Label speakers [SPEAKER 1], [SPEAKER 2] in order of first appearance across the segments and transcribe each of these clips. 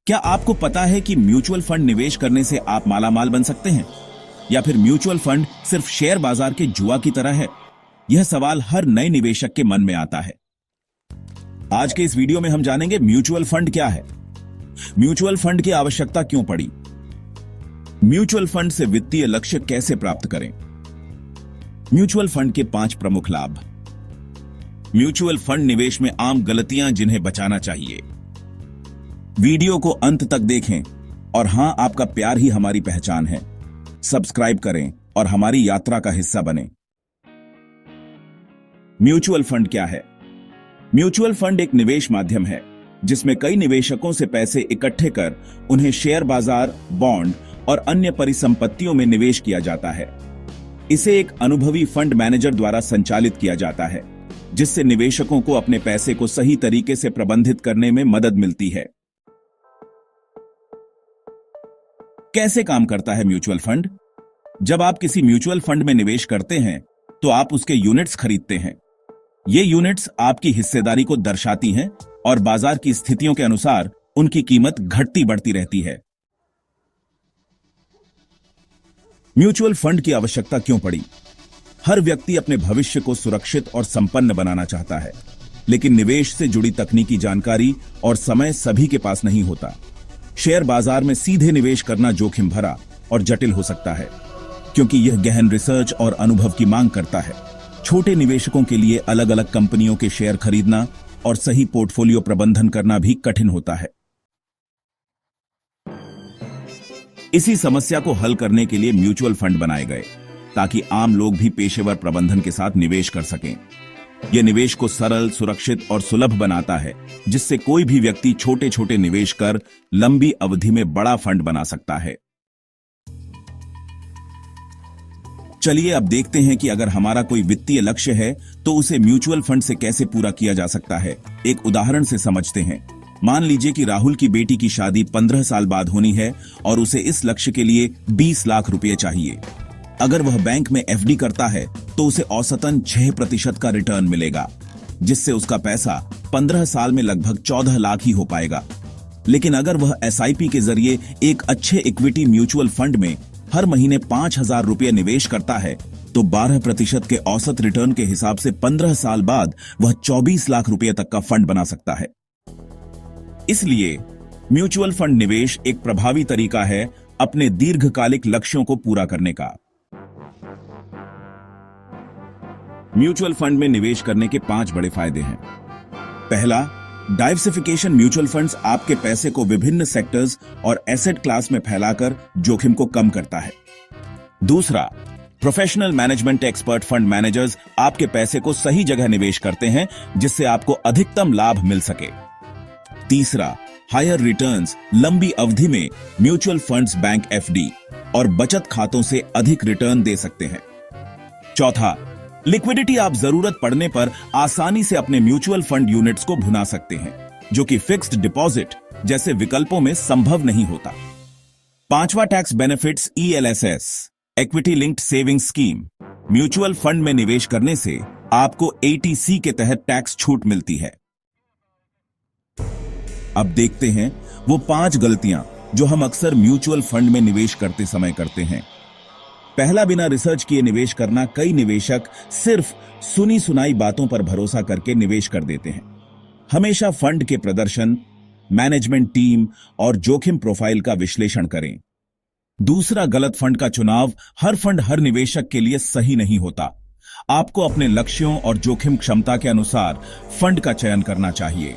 [SPEAKER 1] क्या आपको पता है कि म्यूचुअल फंड निवेश करने से आप मालामाल बन सकते हैं, या फिर म्यूचुअल फंड सिर्फ शेयर बाजार के जुआ की तरह है? यह सवाल हर नए निवेशक के मन में आता है। आज के इस वीडियो में हम जानेंगे म्यूचुअल फंड क्या है, म्यूचुअल फंड की आवश्यकता क्यों पड़ी, म्यूचुअल फंड से वित्तीय लक्ष्य कैसे प्राप्त करें, म्यूचुअल फंड के 5 प्रमुख लाभ, म्यूचुअल फंड निवेश में आम गलतियां जिन्हें बचाना चाहिए। वीडियो को अंत तक देखें और हां, आपका प्यार ही हमारी पहचान है। सब्सक्राइब करें और हमारी यात्रा का हिस्सा बनें। म्यूचुअल फंड क्या है? म्यूचुअल फंड एक निवेश माध्यम है जिसमें कई निवेशकों से पैसे इकट्ठे कर उन्हें शेयर बाजार, बॉन्ड और अन्य परिसंपत्तियों में निवेश किया जाता है। इसे एक अनुभवी फंड मैनेजर द्वारा संचालित किया जाता है, जिससे निवेशकों को अपने पैसे को सही तरीके से प्रबंधित करने में मदद मिलती है। कैसे काम करता है म्यूचुअल फंड? जब आप किसी म्यूचुअल फंड में निवेश करते हैं तो आप उसके यूनिट्स खरीदते हैं। ये यूनिट्स आपकी हिस्सेदारी को दर्शाती हैं और बाजार की स्थितियों के अनुसार उनकी कीमत घटती बढ़ती रहती है। म्यूचुअल फंड की आवश्यकता क्यों पड़ी? हर व्यक्ति अपने भविष्य को सुरक्षित और संपन्न बनाना चाहता है, लेकिन निवेश से जुड़ी तकनीकी जानकारी और समय सभी के पास नहीं होता। शेयर बाजार में सीधे निवेश करना जोखिम भरा और जटिल हो सकता है, क्योंकि यह गहन रिसर्च और अनुभव की मांग करता है। छोटे निवेशकों के लिए अलग अलग कंपनियों के शेयर खरीदना और सही पोर्टफोलियो प्रबंधन करना भी कठिन होता है। इसी समस्या को हल करने के लिए म्यूचुअल फंड बनाए गए, ताकि आम लोग भी पेशेवर प्रबंधन के साथ निवेश कर सकें। यह निवेश को सरल, सुरक्षित और सुलभ बनाता है, जिससे कोई भी व्यक्ति छोटे छोटे निवेश कर लंबी अवधि में बड़ा फंड बना सकता है। चलिए अब देखते हैं कि अगर हमारा कोई वित्तीय लक्ष्य है तो उसे म्यूचुअल फंड से कैसे पूरा किया जा सकता है। एक उदाहरण से समझते हैं। मान लीजिए कि राहुल की बेटी की शादी 15 साल बाद होनी है और उसे इस लक्ष्य के लिए 20 लाख रुपए चाहिए। अगर वह बैंक में एफडी करता है तो उसे औसतन 6% का रिटर्न मिलेगा, जिससे उसका पैसा 15 साल में लगभग 14 लाख ही हो पाएगा। लेकिन अगर वह एसआईपी के जरिए एक अच्छे इक्विटी म्यूचुअल फंड में हर महीने 5,000 रुपये निवेश करता है तो 12% के औसत रिटर्न के हिसाब से 15 साल बाद वह 24 लाख रुपये तक का फंड बना सकता है। इसलिए म्यूचुअल फंड निवेश एक प्रभावी तरीका है अपने दीर्घकालिक लक्ष्यों को पूरा करने का। म्यूचुअल फंड में निवेश करने के 5 बड़े फायदे हैं। पहला, डाइवर्सिफिकेशन। म्यूचुअल फंड्स आपके पैसे को विभिन्न सेक्टर्स और एसेट क्लास में फैलाकर जोखिम को कम करता है। दूसरा, professional management expert fund managers आपके पैसे को सही जगह निवेश करते हैं, जिससे आपको अधिकतम लाभ मिल सके। तीसरा, हायर रिटर्न्स। लंबी अवधि में म्यूचुअल फंड्स बैंक एफडी और बचत खातों से अधिक रिटर्न दे सकते हैं। चौथा, लिक्विडिटी। आप जरूरत पड़ने पर आसानी से अपने म्यूचुअल फंड यूनिट्स को भुना सकते हैं, जो कि फिक्स्ड डिपॉजिट जैसे विकल्पों में संभव नहीं होता। पांचवा, tax benefits. ELSS, equity linked saving scheme. Mutual fund में निवेश करने से आपको एटीसी के तहत टैक्स छूट मिलती है। अब देखते हैं वो 5 गलतियां जो हम अक्सर म्यूचुअल फंड में निवेश करते समय करते हैं। पहला, बिना रिसर्च किए निवेश करना। कई निवेशक सिर्फ सुनी सुनाई बातों पर भरोसा करके निवेश कर देते हैं। हमेशा फंड के प्रदर्शन, मैनेजमेंट टीम और जोखिम प्रोफाइल का विश्लेषण करें। दूसरा, गलत फंड का चुनाव। हर फंड हर निवेशक के लिए सही नहीं होता। आपको अपने लक्ष्यों और जोखिम क्षमता के अनुसार फंड का चयन करना चाहिए।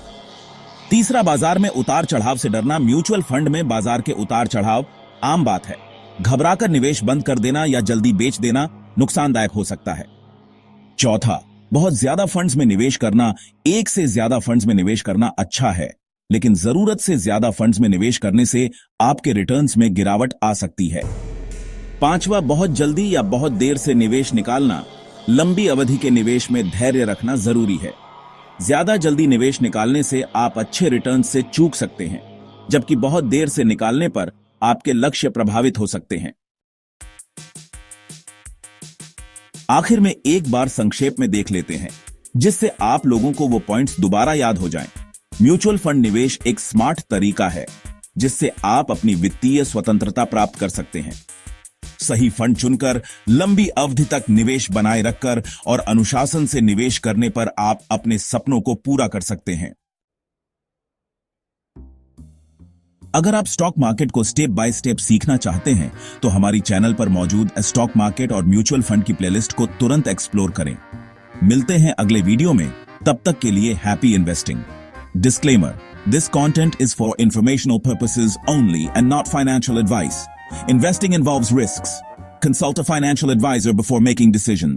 [SPEAKER 1] तीसरा, बाजार में उतार चढ़ाव से डरना। म्यूचुअल फंड में बाजार के उतार चढ़ाव आम बात है। घबराकर निवेश बंद कर देना या जल्दी बेच देना नुकसानदायक हो सकता है। चौथा, बहुत ज्यादा फंड्स में निवेश करना। एक से ज्यादा फंड्स में निवेश करना अच्छा है, लेकिन जरूरत से ज्यादा फंड्स में निवेश करने से आपके रिटर्न्स में गिरावट आ सकती है। पांचवा, बहुत जल्दी या बहुत देर से निवेश निकालना। लंबी अवधि के निवेश में धैर्य रखना जरूरी है। ज्यादा जल्दी निवेश निकालने से आप अच्छे रिटर्न से चूक सकते हैं, जबकि बहुत देर से निकालने पर आपके लक्ष्य प्रभावित हो सकते हैं। आखिर में एक बार संक्षेप में देख लेते हैं, जिससे आप लोगों को वो पॉइंट्स दोबारा याद हो जाएं। म्यूचुअल फंड निवेश एक स्मार्ट तरीका है जिससे आप अपनी वित्तीय स्वतंत्रता प्राप्त कर सकते हैं। सही फंड चुनकर लंबी अवधि तक निवेश बनाए रखकर और अनुशासन से निवेश करने पर आप अपने सपनों को पूरा कर सकते हैं। अगर आप स्टॉक मार्केट को स्टेप बाय स्टेप सीखना चाहते हैं तो हमारी चैनल पर मौजूद स्टॉक मार्केट और म्यूचुअल फंड की प्लेलिस्ट को तुरंत एक्सप्लोर करें। मिलते हैं अगले वीडियो में, तब तक के लिए happy investing. Disclaimer: This content is for informational purposes only and not financial advice. Investing involves risks. Consult a financial advisor before making decisions.